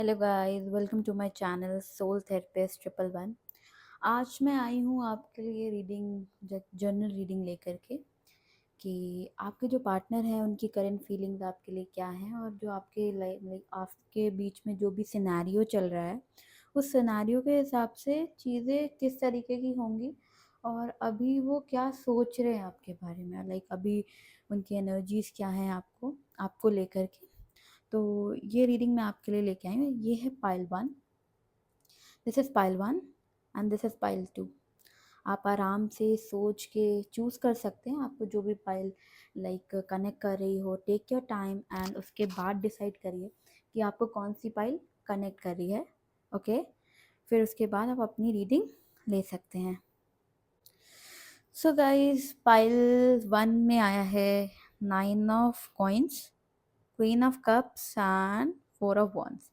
Hello guys, welcome to my channel soul therapist 111। आज मैं आई हूँ आपके लिए जर्नल रीडिंग लेकर के कि आपके जो पार्टनर हैं उनकी करंट फीलिंग्स आपके लिए क्या हैं, और जो आपके लाइक आपके बीच में जो भी सिनेरियो चल रहा है उस सिनेरियो के हिसाब से चीज़ें किस तरीके की होंगी, और अभी वो क्या सोच रहे हैं आपके बारे में, लाइक अभी उनकी एनर्जीज क्या हैं आपको आपको लेकर के। तो ये रीडिंग मैं आपके लिए लेके आई हूँ। ये है pile one, this is pile one and this is pile two. आप आराम से सोच के चूज़ कर सकते हैं आपको जो भी पाइल लाइक कनेक्ट कर रही हो। टेक योर टाइम एंड उसके बाद डिसाइड करिए कि आपको कौन सी पाइल कनेक्ट कर रही है। ओके, फिर उसके बाद आप अपनी रीडिंग ले सकते हैं। सो गाइस, पाइल वन में आया है 9 of coins, queen of cups and 4 of wands.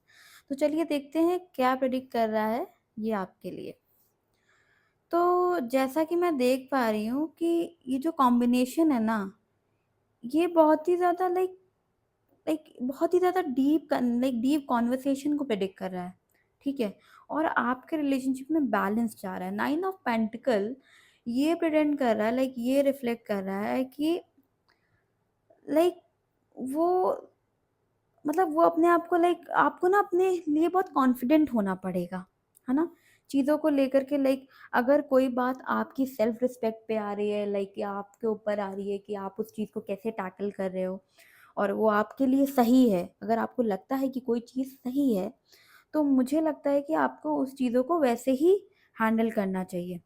तो चलिए देखते हैं क्या प्रेडिक्ट कर रहा है ये आपके लिए। तो जैसा कि मैं देख पा रही हूँ कि ये जो कॉम्बिनेशन है ना, ये बहुत ही ज़्यादा लाइक लाइक बहुत ही ज़्यादा डीप कॉन्वर्सेशन को प्रेडिक्ट कर रहा है। ठीक है, और आपके रिलेशनशिप में बैलेंस चाह रहा है। 9 ऑफ पेंटिकल ये प्रेजेंट कर रहा है, लाइक ये रिफ्लेक्ट कर रहा है कि लाइक वो वो अपने आप को लाइक आपको ना अपने लिए बहुत कॉन्फिडेंट होना पड़ेगा, है ना? चीज़ों को लेकर के, लाइक अगर कोई बात आपकी सेल्फ रिस्पेक्ट पे आ रही है, लाइक या आपके ऊपर आ रही है कि आप उस चीज़ को कैसे टैकल कर रहे हो और वो आपके लिए सही है, अगर आपको लगता है कि कोई चीज़ सही है, तो मुझे लगता है कि आपको उस चीज़ों को वैसे ही हैंडल करना चाहिए।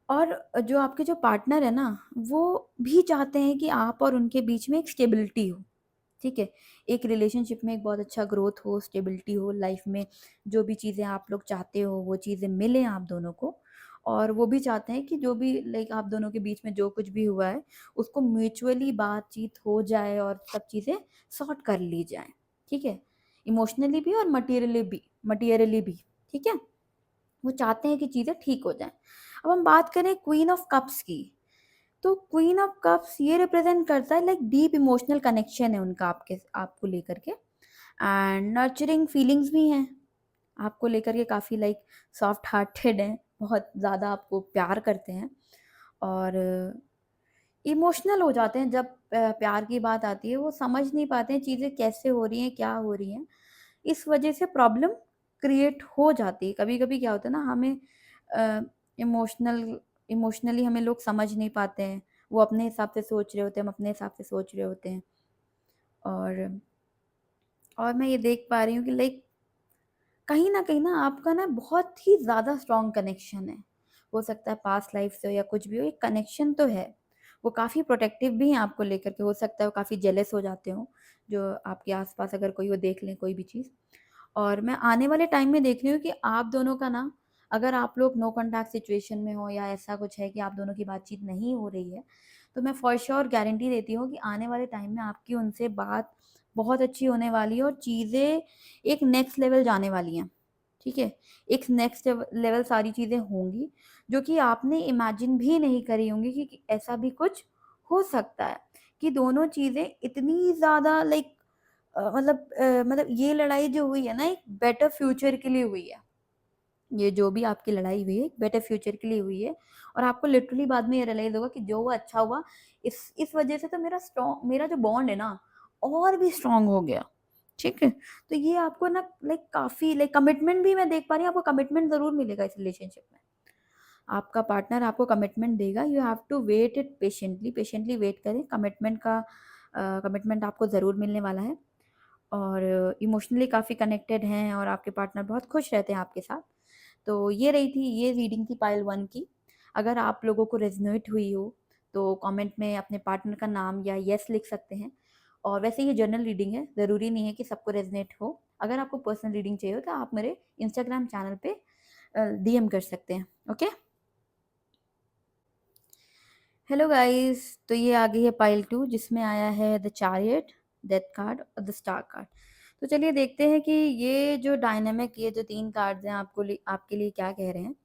और जो आपके जो पार्टनर है ना, वो भी चाहते हैं कि आप और उनके बीच में एक स्टेबिलिटी हो। ठीक है, एक रिलेशनशिप में एक बहुत अच्छा ग्रोथ हो, स्टेबिलिटी हो लाइफ में। जो भी चीज़ें आप लोग चाहते हो वो चीज़ें मिलें आप दोनों को। और वो भी चाहते हैं कि जो भी लाइक आप दोनों के बीच में जो कुछ भी हुआ है उसको म्यूचुअली बातचीत हो जाए और सब चीज़ें सॉर्ट कर ली जाए। ठीक है, इमोशनली भी और मटीरियली भी। ठीक है, वो चाहते हैं कि चीज़ें ठीक हो जाएं। अब हम बात करें क्वीन ऑफ कप्स की, तो क्वीन ऑफ कप्स ये रिप्रेजेंट करता है लाइक डीप इमोशनल कनेक्शन है उनका आपको लेकर के, एंड नर्चरिंग फीलिंग्स भी हैं आपको लेकर के। काफ़ी लाइक सॉफ्ट हार्टेड हैं, बहुत ज़्यादा आपको प्यार करते हैं, और इमोशनल हो जाते हैं जब प्यार की बात आती है। वो समझ नहीं पाते हैं चीज़ें कैसे हो रही हैं, क्या हो रही हैं। इस वजह से प्रॉब्लम क्रिएट हो जाती है। कभी कभी क्या होता है ना, हमें इमोशनल इमोशनली हमें लोग समझ नहीं पाते हैं। वो अपने हिसाब से सोच रहे होते हैं, हम अपने हिसाब से सोच रहे होते हैं। और मैं ये देख पा रही हूँ कि लाइक कहीं ना आपका ना बहुत ही ज़्यादा स्ट्रॉन्ग कनेक्शन है। हो सकता है पास्ट लाइफ से हो या कुछ भी हो, एक कनेक्शन तो है। वो काफ़ी प्रोटेक्टिव भी हैं आपको लेकर के। हो सकता है वो काफ़ी जेलस हो जाते हो, जो आपके आसपास अगर कोई वो देख लें कोई भी चीज़। और मैं आने वाले टाइम में देख रही हूँ कि आप दोनों का ना, अगर आप लोग नो कॉन्टैक्ट सिचुएशन में हो या ऐसा कुछ है कि आप दोनों की बातचीत नहीं हो रही है, तो मैं फॉर श्योर गारंटी देती हूँ कि आने वाले टाइम में आपकी उनसे बात बहुत अच्छी होने वाली है और चीज़ें एक नेक्स्ट लेवल जाने वाली हैं। ठीक है, एक नेक्स्ट लेवल सारी चीज़ें होंगी जो कि आपने इमेजिन भी नहीं करी होंगी कि ऐसा भी कुछ हो सकता है, कि दोनों चीज़ें इतनी ज़्यादा लाइक ये लड़ाई जो हुई है ना, एक बेटर फ्यूचर के लिए हुई है। ये जो भी आपकी लड़ाई हुई है एक बेटर फ्यूचर के लिए हुई है। और आपको लिटरली बाद में ये रियलाइज होगा कि जो हुआ अच्छा हुआ। इस वजह से तो मेरा जो बॉन्ड है ना और भी स्ट्रांग हो गया। ठीक है, तो ये आपको ना लाइक काफी लाइक कमिटमेंट भी मैं देख पा रही हूँ, आपको कमिटमेंट जरूर मिलेगा इस रिलेशनशिप में। आपका पार्टनर आपको कमिटमेंट देगा। You have to wait it patiently, patiently wait करें। कमिटमेंट आपको ज़रूर मिलने वाला है। और इमोशनली काफ़ी कनेक्टेड हैं और आपके पार्टनर बहुत खुश रहते हैं आपके साथ। तो ये रीडिंग थी पाइल वन की। अगर आप लोगों को रेजोनेट हुई हो तो कमेंट में अपने पार्टनर का नाम या यस लिख सकते हैं। और वैसे ये जर्नल रीडिंग है, ज़रूरी नहीं है कि सबको रेजोनेट हो। अगर आपको पर्सनल रीडिंग चाहिए हो तो आप मेरे इंस्टाग्राम चैनल पे डीएम कर सकते हैं। ओके, हेलो गाइस, तो ये आ गई है पाइल टू जिसमें आया है द चैरियट, डेथ कार्ड और द स्टार कार्ड। तो चलिए देखते हैं कि ये जो डायनामिक, ये जो 3 कार्ड्स हैं आपके लिए क्या कह रहे हैं।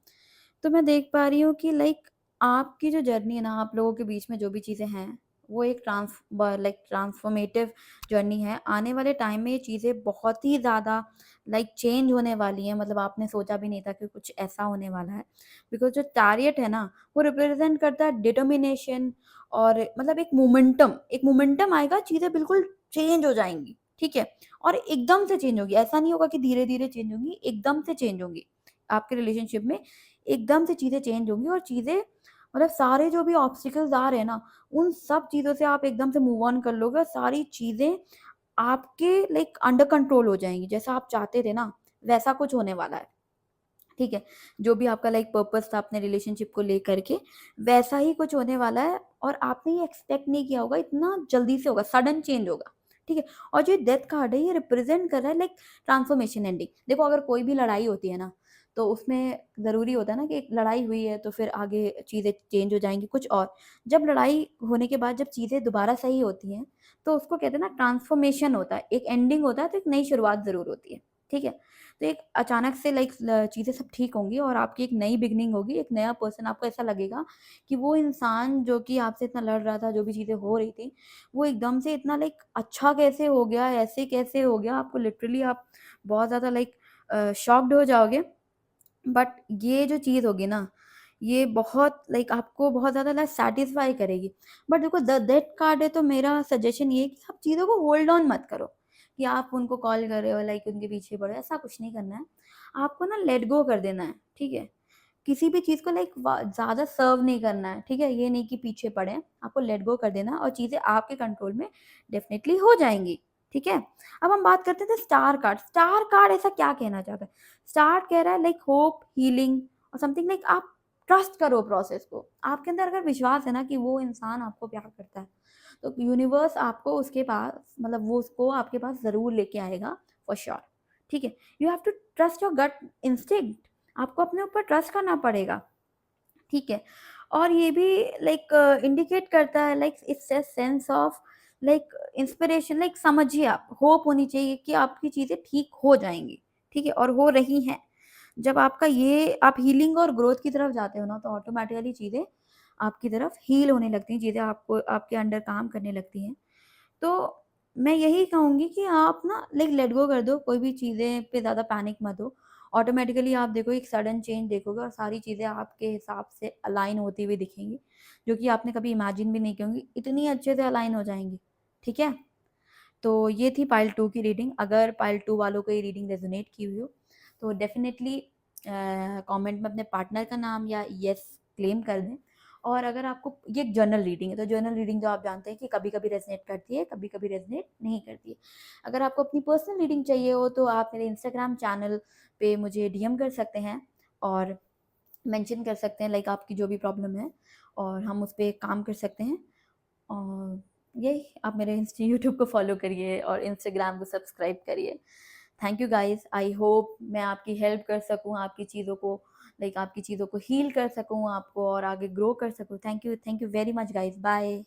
तो मैं देख पा रही हूँ कि लाइक आपकी जो जर्नी है ना, आप लोगों के बीच में जो भी चीज़ें हैं वो एक ट्रांसफॉर्मेटिव जर्नी है। आने वाले टाइम में ये चीज़ें बहुत ही ज़्यादा चेंज होने वाली हैं, मतलब आपने सोचा भी नहीं था कि कुछ ऐसा होने वाला है। बिकॉज़ जो चैरियट है ना, वो रिप्रेज़ेंट करता है डिटर्मिनेशन और मतलब एक मोमेंटम आएगा, चीज़ें बिल्कुल चेंज हो जाएँगी, ठीक है? और एकदम से चेंज होगी, ऐसा नहीं होगा कि धीरे-धीरे चेंज होंगी, एकदम से चेंज होंगी। आपके रिलेशनशिप में एकदम से चीज़ें चेंज होंगी और चीज़ें मतलब सारे जो भी ऑब्स्टिकल्स आ रहे हैं ना, उन सब चीज़ों से आप एकदम से मूव ऑन कर लोगे और सारी चीज़ें आपके अंडर कंट्रोल हो जाएँगी। जैसा आप चाहते थे ना, वैसा कुछ होने वाला है, ठीक है? जो भी आपका पर्पस था अपने रिलेशनशिप को लेकर के, वैसा ही कुछ होने वाला है और आपने ये एक्सपेक्ट नहीं किया होगा, इतना जल्दी से होगा, सडन चेंज होगा, ठीक है? और जो डेथ कार्ड है, ये रिप्रेज़ेंट कर रहा है ट्रांसफॉर्मेशन एंडिंग। देखो, अगर कोई भी लड़ाई होती है ना, तो उसमें ज़रूरी होता है ना कि एक लड़ाई हुई है, तो फिर आगे चीज़ें चेंज हो जाएँगी कुछ और। जब लड़ाई होने के बाद जब चीज़ें दोबारा सही होती हैं, तो उसको कहते हैं ना ट्रांसफॉर्मेशन होता है। एक एंडिंग होता है, तो एक नई शुरुआत ज़रूर होती है, ठीक है? तो एक अचानक से चीज़ें सब ठीक होंगी और आपकी एक नई बिगिनिंग होगी, एक नया पर्सन, आपको ऐसा लगेगा कि वो इंसान जो कि आपसे इतना लड़ रहा था, जो भी चीज़ें हो रही थी, वो एकदम से इतना अच्छा कैसे हो गया, ऐसे कैसे हो गया? आपको लिटरली आप बहुत ज़्यादा शॉक्ड हो जाओगे। बट ये जो चीज़ होगी ना, ये बहुत आपको बहुत ज़्यादा सैटिस्फाई करेगी। बट देखो, दैट कार्ड है, तो मेरा सजेशन ये है कि आप चीज़ों को होल्ड ऑन मत करो, कि आप उनको कॉल कर रहे हो उनके पीछे पड़े हो, ऐसा कुछ नहीं करना है। आपको ना लेट गो कर देना है, ठीक है? किसी भी चीज़ को ज़्यादा सर्व नहीं करना है, ठीक है? ये नहीं कि पीछे पड़े हैं, आपको लेट गो कर देना है और चीज़ें आपके कंट्रोल में डेफ़िनिटली हो जाएँगी, ठीक है? अब हम बात करते थे स्टार कार्ड। स्टार कार्ड ऐसा क्या कहना चाहता है? स्टार कह रहा है होप, हीलिंग और समथिंग आप ट्रस्ट करो प्रोसेस को। आपके अंदर अगर विश्वास है ना कि वो इंसान आपको प्यार करता है, तो यूनिवर्स आपको उसके पास वो उसको आपके पास ज़रूर लेके आएगा फॉर श्योर, ठीक है? You have to trust your gut instinct. आपको अपने ऊपर ट्रस्ट करना पड़ेगा, ठीक है? और ये भी इंडिकेट करता है it's a sense of inspiration, समझिए आप, होप होनी चाहिए कि आपकी चीज़ें ठीक हो जाएँगी, ठीक है? और हो रही हैं। जब आपका ये आप हीलिंग और ग्रोथ की तरफ जाते हो ना, तो ऑटोमैटिकली चीज़ें आपकी तरफ हील होने लगती हैं, चीज़ें आपको आपके अंडर काम करने लगती हैं। तो मैं यही कहूँगी कि आप ना लेट गो कर दो, कोई भी चीज़ें पे ज़्यादा पैनिक मत हो। ऑटोमैटिकली आप देखो एक सडन चेंज देखोगे और सारी चीज़ें आपके हिसाब से अलाइन होती हुई दिखेंगी, जो कि आपने कभी इमेजिन भी नहीं की होंगी, इतनी अच्छे से अलाइन हो जाएँगी, ठीक है? तो ये थी पाइल 2 की रीडिंग। अगर पाइल 2 वालों को ये रीडिंग रेज़ोनेट की हुई हो, तो डेफ़िनेटली कमेंट में अपने पार्टनर का नाम या येस क्लेम कर दें। और अगर आपको ये एक जर्नल रीडिंग है, तो जर्नल रीडिंग तो आप जानते हैं कि कभी-कभी रेज़ोनेट करती है, कभी-कभी रेज़ोनेट नहीं करती है। अगर आपको अपनी पर्सनल रीडिंग चाहिए हो, तो आप मेरे इंस्टाग्राम चैनल पे मुझे डीएम कर सकते हैं और मेंशन कर सकते हैं आपकी जो भी प्रॉब्लम है, और हम उस पे काम कर सकते हैं। और यही, आप मेरे यूट्यूब को फॉलो करिए और इंस्टाग्राम को सब्सक्राइब करिए। Thank you guys, I hope मैं आपकी हेल्प कर सकूँ, आपकी चीज़ों को आपकी चीज़ों को हील कर सकूँ आपको और आगे ग्रो कर सकूँ। Thank you very much guys, bye.